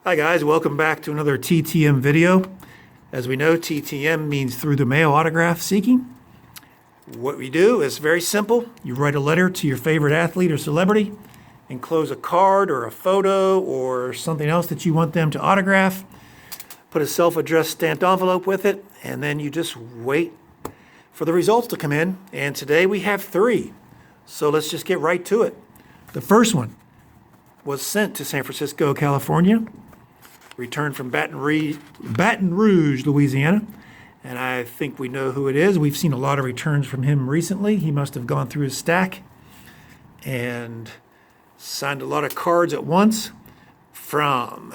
Hi guys, welcome back to another TTM video. As we know, TTM means through the mail autograph seeking. What we do is very simple. You write a letter to your favorite athlete or celebrity, enclose a card or a photo or something else that you want them to autograph, put a self-addressed stamped envelope with it, and then you just wait for the results to come in. And today we have 3. So let's just get right to it. The first one was sent to San Francisco, California, returned from Baton Rouge, Louisiana, and I think we know who it is. We've seen a lot of returns from him recently. He must have gone through his stack and signed a lot of cards at once. From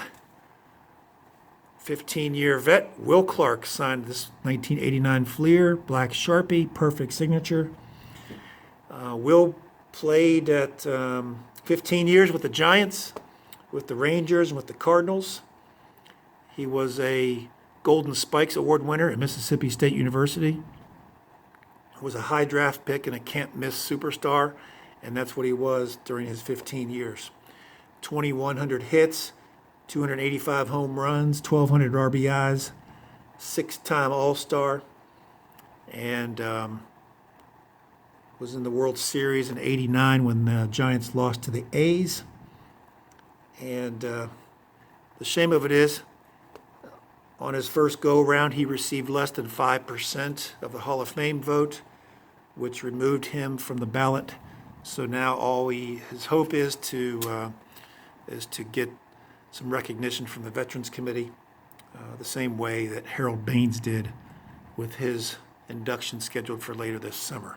15-year vet Will Clark signed this 1989 Fleer, black Sharpie, perfect signature. Will played at 15 years with the Giants, with the Rangers, and with the Cardinals. He was a Golden Spikes Award winner at Mississippi State University. Was a high draft pick and a can't-miss superstar, and that's what he was during his 15 years. 2,100 hits, 285 home runs, 1,200 RBIs, 6-time All-Star, and was in the World Series in '89 when the Giants lost to the A's. And the shame of it is, on his first go-around, he received less than 5% of the Hall of Fame vote, which removed him from the ballot. So now his hope is to get some recognition from the Veterans Committee, the same way that Harold Baines did with his induction scheduled for later this summer.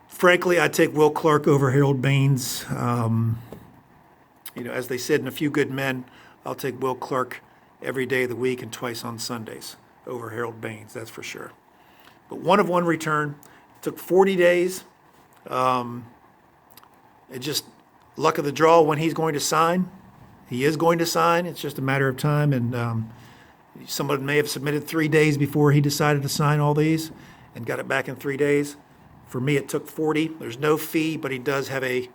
Frankly, I'd take Will Clark over Harold Baines. As they said in A Few Good Men, I'll take Will Clark every day of the week and twice on Sundays over Harold Baines, that's for sure. But 1 of 1 return. Took 40 days. It just luck of the draw when he's going to sign. He is going to sign. It's just a matter of time. And someone may have submitted 3 days before he decided to sign all these and got it back in 3 days. For me, it took 40. There's no fee, but he does have a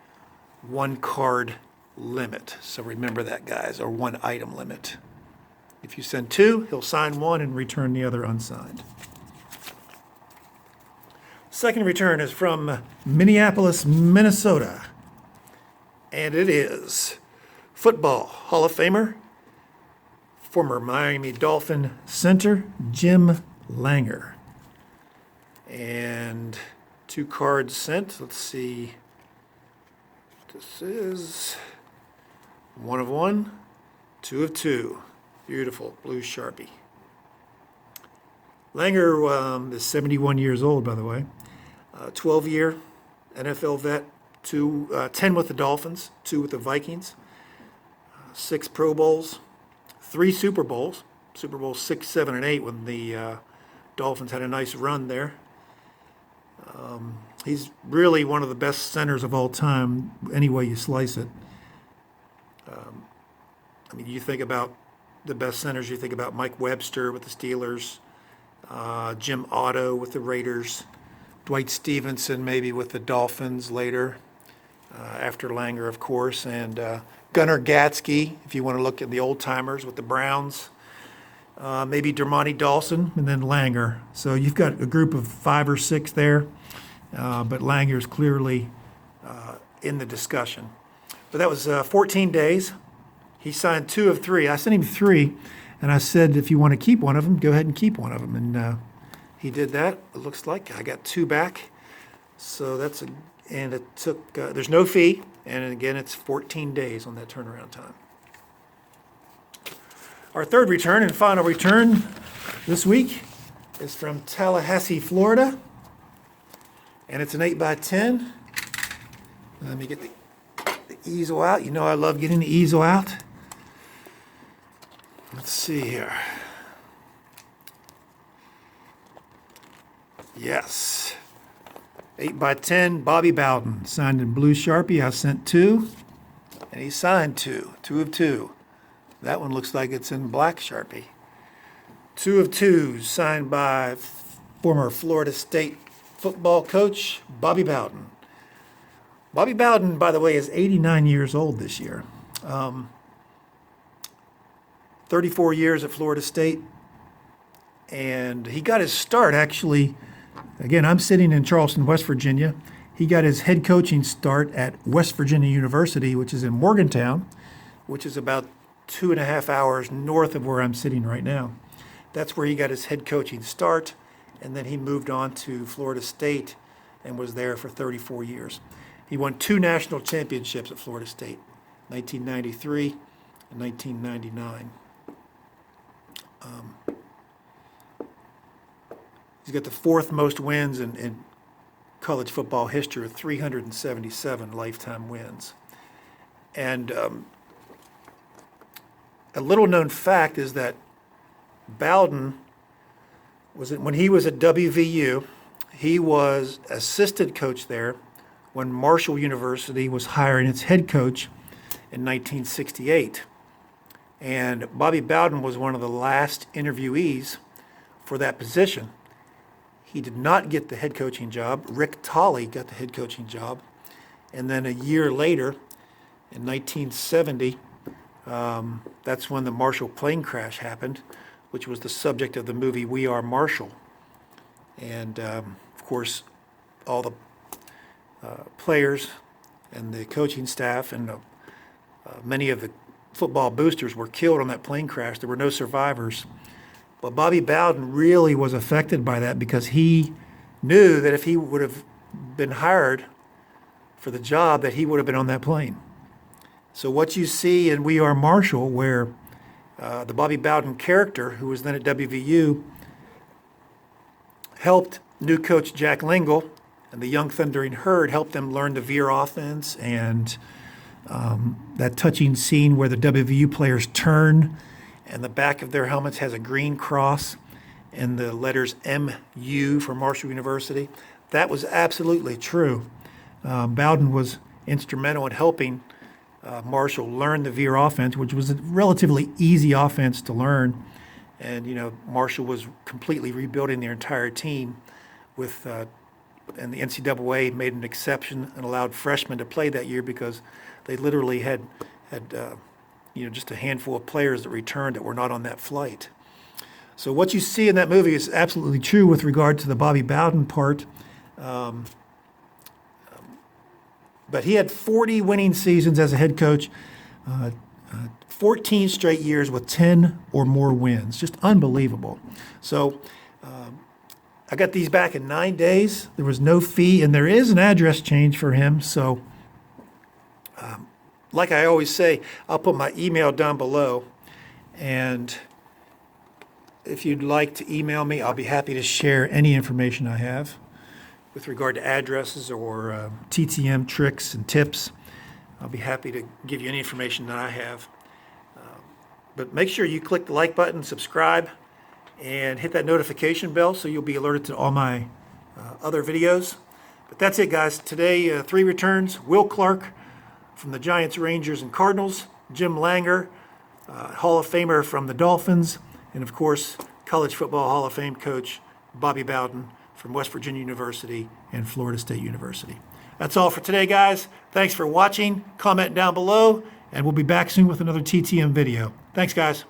1-card limit. So remember that, guys, or 1-item limit. If you send 2, he'll sign 1 and return the other unsigned. Second return is from Minneapolis, Minnesota. And it is Football Hall of Famer, former Miami Dolphin center, Jim Langer. And 2 cards sent. Let's see. This is 1 of 1, 2 of 2. Beautiful blue Sharpie. Langer is 71 years old, by the way. 12-year NFL vet, 10 with the Dolphins, 2 with the Vikings, 6 Pro Bowls, 3 Super Bowls, Super Bowl 6, 7, and 8 when the Dolphins had a nice run there. He's really one of the best centers of all time, any way you slice it. You think about the best centers, you think about Mike Webster with the Steelers, Jim Otto with the Raiders, Dwight Stevenson maybe with the Dolphins later, after Langer, of course, and Gunnar Gatsky, if you want to look at the old-timers with the Browns, maybe Dermontti Dawson, and then Langer. So you've got a group of 5 or 6 there, but Langer's clearly in the discussion. But that was 14 days. He signed 2 of 3. I sent him 3, and I said, if you want to keep one of them, go ahead and keep one of them. And he did that. It looks like I got 2 back. So and it took, there's no fee, and again, it's 14 days on that turnaround time. Our third return and final return this week is from Tallahassee, Florida, and it's an 8x10. Let me get the easel out. You know I love getting the easel out. Let's see here. Yes. 8x10, Bobby Bowden, signed in blue Sharpie. I sent 2, and he signed 2 of 2. That one looks like it's in black Sharpie. 2 of 2, signed by former Florida State football coach Bobby Bowden. Bobby Bowden, by the way, is 89 years old this year. 34 years at Florida State. And he got his start, actually, again, I'm sitting in Charleston, West Virginia. He got his head coaching start at West Virginia University, which is in Morgantown, which is about 2.5 hours north of where I'm sitting right now. That's where he got his head coaching start, and then he moved on to Florida State and was there for 34 years. He won 2 national championships at Florida State, 1993 and 1999. He's got the 4th most wins in college football history with 377 lifetime wins. And a little known fact is that Bowden when he was at WVU, he was assistant coach there when Marshall University was hiring its head coach in 1968. And Bobby Bowden was one of the last interviewees for that position. He did not get the head coaching job. Rick Tolley got the head coaching job. And then a year later, in 1970, that's when the Marshall plane crash happened, which was the subject of the movie We Are Marshall. And of course, all the players and the coaching staff and many of the football boosters were killed on that plane crash. There were no survivors. But Bobby Bowden really was affected by that because he knew that if he would have been hired for the job, that he would have been on that plane. So what you see in We Are Marshall, where the Bobby Bowden character, who was then at WVU, helped new coach Jack Lingle and the Young Thundering Herd, helped them learn the veer offense, and that touching scene where the WVU players turn and the back of their helmets has a green cross and the letters MU for Marshall University. That was absolutely true. Bowden was instrumental in helping Marshall learn the veer offense, which was a relatively easy offense to learn. And, Marshall was completely rebuilding their entire team with, and the NCAA made an exception and allowed freshmen to play that year because they literally had just a handful of players that returned that were not on that flight. So what you see in that movie is absolutely true with regard to the Bobby Bowden part. But he had 40 winning seasons as a head coach, 14 straight years with 10 or more wins. Just unbelievable. So I got these back in 9 days. There was no fee, and there is an address change for him. So like I always say, I'll put my email down below. And if you'd like to email me, I'll be happy to share any information I have with regard to addresses or TTM tricks and tips. I'll be happy to give you any information that I have. But make sure you click the like button, subscribe, and hit that notification bell so you'll be alerted to all my other videos. But that's it, guys. Today, 3 returns. Will Clark from the Giants, Rangers, and Cardinals. Jim Langer, Hall of Famer from the Dolphins. And, of course, College Football Hall of Fame coach Bobby Bowden from West Virginia University and Florida State University. That's all for today, guys. Thanks for watching. Comment down below, and we'll be back soon with another TTM video. Thanks, guys.